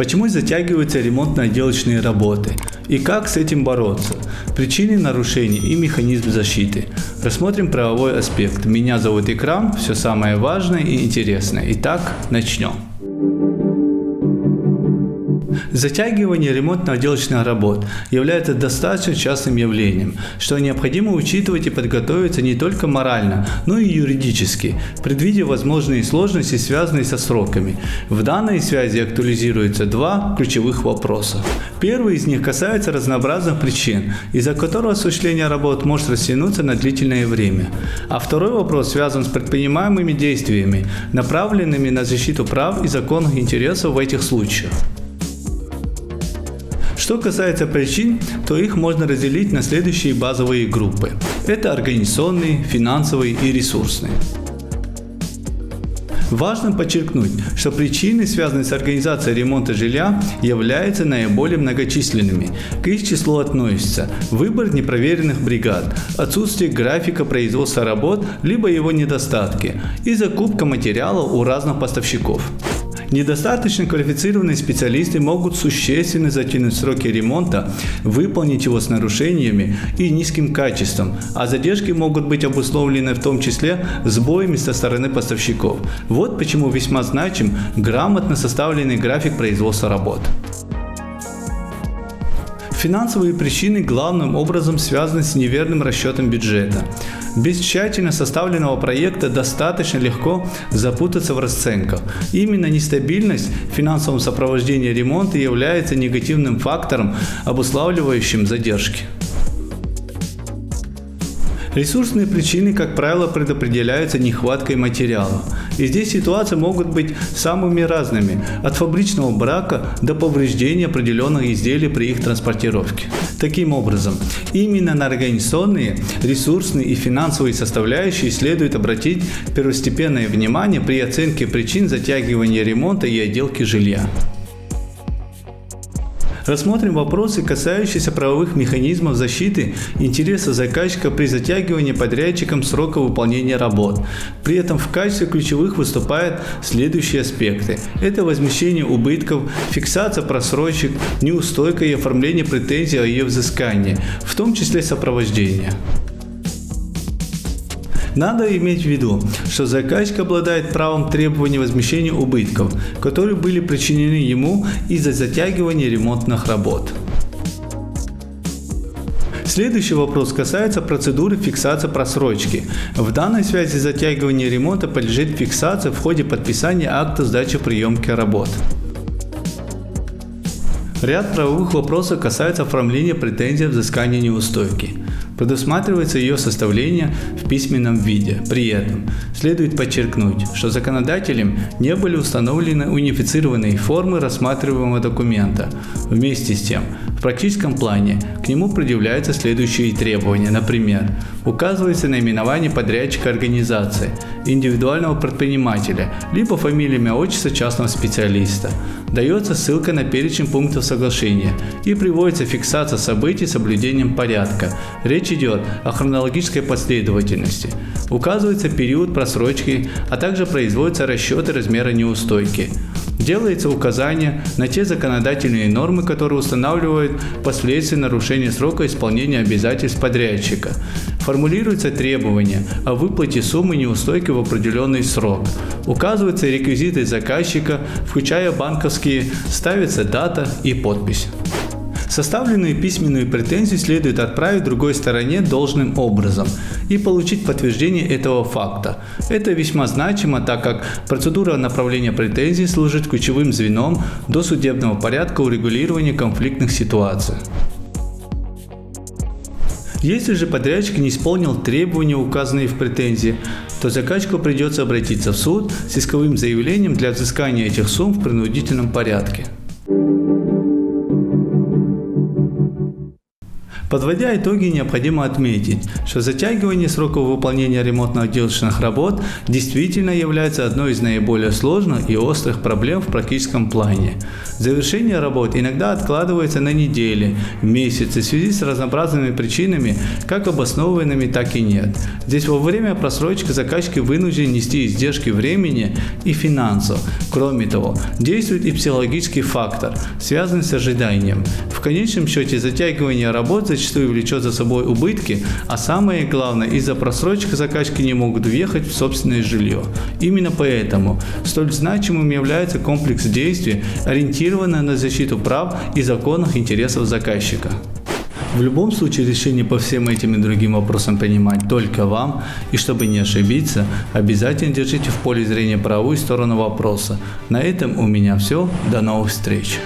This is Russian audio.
Почему затягиваются ремонтно-отделочные работы? И как с этим бороться? Причины нарушений и механизм защиты. Рассмотрим правовой аспект. Меня зовут Икрам, все самое важное и интересное. Итак, начнем. Затягивание ремонтно-отделочных работ является достаточно частым явлением, что необходимо учитывать и подготовиться не только морально, но и юридически, предвидя возможные сложности, связанные со сроками. В данной связи актуализируются два ключевых вопроса. Первый из них касается разнообразных причин, из-за которых осуществление работ может растянуться на длительное время. А второй вопрос связан с предпринимаемыми действиями, направленными на защиту прав и законных интересов в этих случаях. Что касается причин, то их можно разделить на следующие базовые группы. Это организационные, финансовые и ресурсные. Важно подчеркнуть, что причины, связанные с организацией ремонта жилья, являются наиболее многочисленными. К их числу относятся выбор непроверенных бригад, отсутствие графика производства работ, либо его недостатки и закупка материалов у разных поставщиков. Недостаточно квалифицированные специалисты могут существенно затянуть сроки ремонта, выполнить его с нарушениями и низким качеством, а задержки могут быть обусловлены в том числе сбоями со стороны поставщиков. Вот почему весьма значим грамотно составленный график производства работ. Финансовые причины главным образом связаны с неверным расчетом бюджета. Без тщательно составленного проекта достаточно легко запутаться в расценках. Именно нестабильность в финансовом сопровождении ремонта является негативным фактором, обуславливающим задержки. Ресурсные причины, как правило, предопределяются нехваткой материалов. И здесь ситуации могут быть самыми разными, от фабричного брака до повреждения определенных изделий при их транспортировке. Таким образом, именно на организационные, ресурсные и финансовые составляющие следует обратить первостепенное внимание при оценке причин затягивания ремонта и отделки жилья. Рассмотрим вопросы, касающиеся правовых механизмов защиты интересов заказчика при затягивании подрядчиком срока выполнения работ. При этом в качестве ключевых выступают следующие аспекты. Это возмещение убытков, фиксация просрочек, неустойка и оформление претензий о ее взыскании, в том числе сопровождение. Надо иметь в виду, что заказчик обладает правом требования возмещения убытков, которые были причинены ему из-за затягивания ремонтных работ. Следующий вопрос касается процедуры фиксации просрочки. В данной связи затягивание ремонта подлежит фиксации в ходе подписания акта сдачи приемки работ. Ряд правовых вопросов касается оформления претензий о взыскании неустойки. Предусматривается ее составление в письменном виде. При этом следует подчеркнуть, что законодателем не были установлены унифицированные формы рассматриваемого документа. Вместе с тем, в практическом плане к нему предъявляются следующие требования. Например, указывается наименование подрядчика организации, индивидуального предпринимателя, либо фамилия, имя, отчество частного специалиста. Дается ссылка на перечень пунктов соглашения и приводится фиксация событий с соблюдением порядка. Речь идет о хронологической последовательности. Указывается период просрочки, а также производятся расчеты размера неустойки. Делается указание на те законодательные нормы, которые устанавливают последствия нарушения срока исполнения обязательств подрядчика. Формулируются требования о выплате суммы неустойки в определенный срок. Указываются реквизиты заказчика, включая банковские, ставится дата и подпись. Составленную письменную претензию следует отправить другой стороне должным образом и получить подтверждение этого факта. Это весьма значимо, так как процедура направления претензий служит ключевым звеном досудебного порядка урегулирования конфликтных ситуаций. Если же подрядчик не исполнил требования, указанные в претензии, то заказчику придется обратиться в суд с исковым заявлением для взыскания этих сумм в принудительном порядке. Подводя итоги, необходимо отметить, что затягивание сроков выполнения ремонтно-отделочных работ действительно является одной из наиболее сложных и острых проблем в практическом плане. Завершение работ иногда откладывается на недели, месяцы в связи с разнообразными причинами, как обоснованными, так и нет. Здесь во время просрочки заказчик вынужден нести издержки времени и финансов. Кроме того, действует и психологический фактор, связанный с ожиданием. В конечном счете затягивание работ зачастую влечет за собой убытки, а самое главное, из-за просрочек заказчики не могут въехать в собственное жилье. Именно поэтому столь значимым является комплекс действий, ориентированный на защиту прав и законных интересов заказчика. В любом случае решение по всем этим и другим вопросам принимать только вам, и чтобы не ошибиться, обязательно держите в поле зрения правую сторону вопроса. На этом у меня все, до новых встреч!